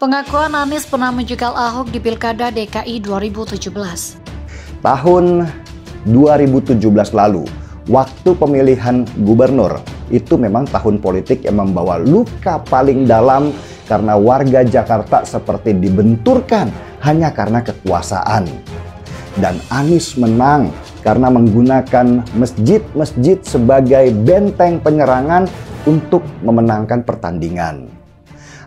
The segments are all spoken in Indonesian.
Pengakuan Anies pernah menjegal Ahok di Pilkada DKI 2017. Tahun 2017 lalu, waktu pemilihan gubernur, itu memang tahun politik yang membawa luka paling dalam karena warga Jakarta seperti dibenturkan hanya karena kekuasaan. Dan Anies menang karena menggunakan masjid-masjid sebagai benteng penyerangan untuk memenangkan pertandingan.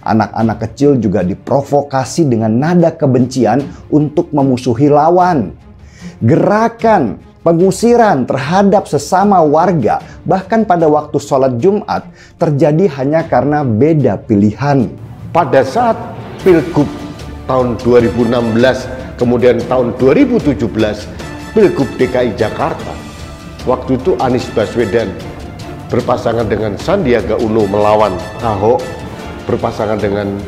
Anak-anak kecil juga diprovokasi dengan nada kebencian untuk memusuhi lawan. Gerakan pengusiran terhadap sesama warga, bahkan pada waktu sholat Jumat, terjadi hanya karena beda pilihan. Pada saat Pilgub tahun 2016, kemudian tahun 2017, Pilgub DKI Jakarta, waktu itu Anies Baswedan berpasangan dengan Sandiaga Uno melawan Ahok, berpasangan dengan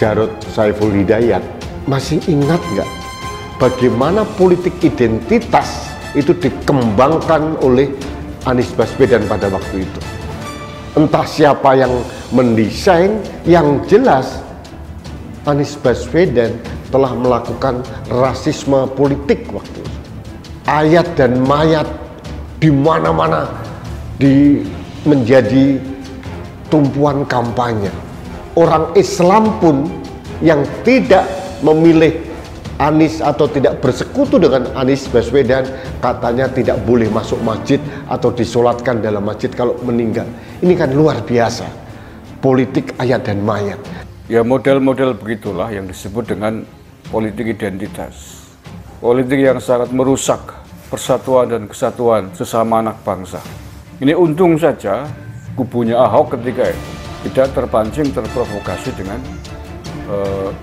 Jarod Saiful Hidayat. Masih ingat nggak bagaimana politik identitas itu dikembangkan oleh Anies Baswedan pada waktu itu? Entah siapa yang mendesain, yang jelas Anies Baswedan telah melakukan rasisme politik waktu itu. Ayat dan mayat di mana-mana menjadi tumpuan kampanye. Orang Islam pun yang tidak memilih Anies atau tidak bersekutu dengan Anies Baswedan katanya tidak boleh masuk masjid atau disolatkan dalam masjid kalau meninggal. Ini kan luar biasa, politik ayat dan mayat. Ya, model-model begitulah yang disebut dengan politik identitas. Politik yang sangat merusak persatuan dan kesatuan sesama anak bangsa. Ini untung saja kubunya Ahok ketika tidak terpancing, terprovokasi dengan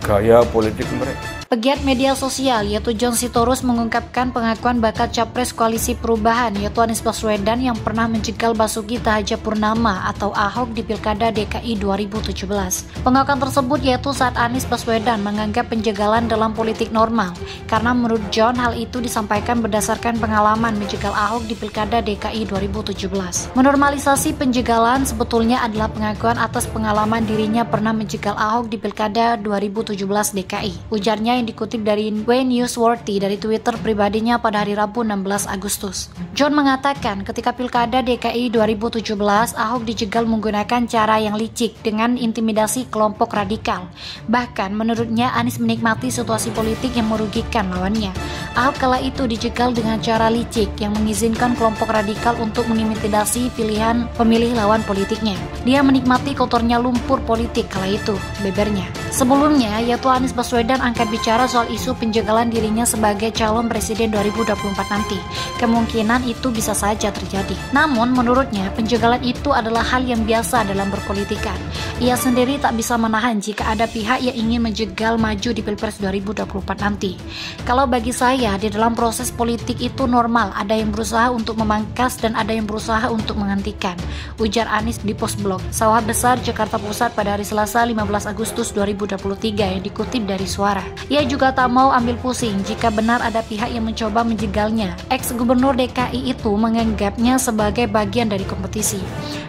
gaya politik mereka. Pegiat media sosial yaitu John Sitorus mengungkapkan pengakuan bakal capres koalisi perubahan yaitu Anies Baswedan yang pernah menjegal Basuki Cahayapurnama atau Ahok di Pilkada DKI 2017. Pengakuan tersebut yaitu saat Anies Baswedan menganggap penjegalan dalam politik normal karena menurut John hal itu disampaikan berdasarkan pengalaman menjegal Ahok di Pilkada DKI 2017. Menormalisasi penjegalan sebetulnya adalah pengakuan atas pengalaman dirinya pernah menjegal Ahok di Pilkada 2017 DKI. Ujarnya yang dikutip dari Newsworthy dari Twitter pribadinya pada hari Rabu 16 Agustus. John mengatakan ketika Pilkada DKI 2017, Ahok dijegal menggunakan cara yang licik dengan intimidasi kelompok radikal. Bahkan menurutnya Anies menikmati situasi politik yang merugikan lawannya. Ahok kala itu dijegal dengan cara licik yang mengizinkan kelompok radikal untuk mengintimidasi pilihan pemilih lawan politiknya. Dia menikmati kotornya lumpur politik kala itu, bebernya. Sebelumnya, yaitu Anies Baswedan angkat bicara soal isu penjegalan dirinya sebagai calon presiden 2024 nanti. Kemungkinan itu bisa saja terjadi. Namun, menurutnya, penjegalan itu adalah hal yang biasa dalam berpolitikan. Ia sendiri tak bisa menahan jika ada pihak yang ingin menjegal maju di Pilpres 2024 nanti. Kalau bagi saya, di dalam proses politik itu normal, ada yang berusaha untuk memangkas dan ada yang berusaha untuk menghentikan. Ujar Anies di post blog Sawah Besar, Jakarta Pusat pada hari Selasa 15 Agustus 2023 yang dikutip dari Suara. Ia juga tak mau ambil pusing jika benar ada pihak yang mencoba menjegalnya. Ex-gubernur DKI itu menganggapnya sebagai bagian dari kompetisi.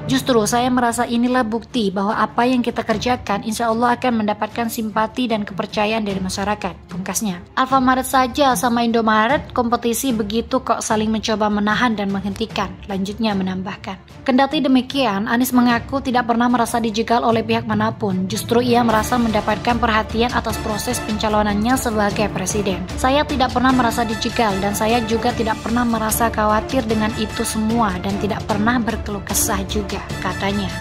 Justru saya merasa inilah bukti bahwa apa yang kita kerjakan insya Allah akan mendapatkan simpati dan kepercayaan dari masyarakat, pungkasnya. Alfamaret saja sama Indomaret kompetisi begitu kok saling mencoba menahan dan menghentikan, lanjutnya menambahkan. Kendati demikian, Anies mengaku tidak pernah merasa dijegal oleh pihak manapun, justru ia merasa mendapatkan perhatian atas proses pencalonannya sebagai presiden. Saya tidak pernah merasa dijegal dan saya juga tidak pernah merasa khawatir dengan itu semua dan tidak pernah berkeluh kesah juga, katanya.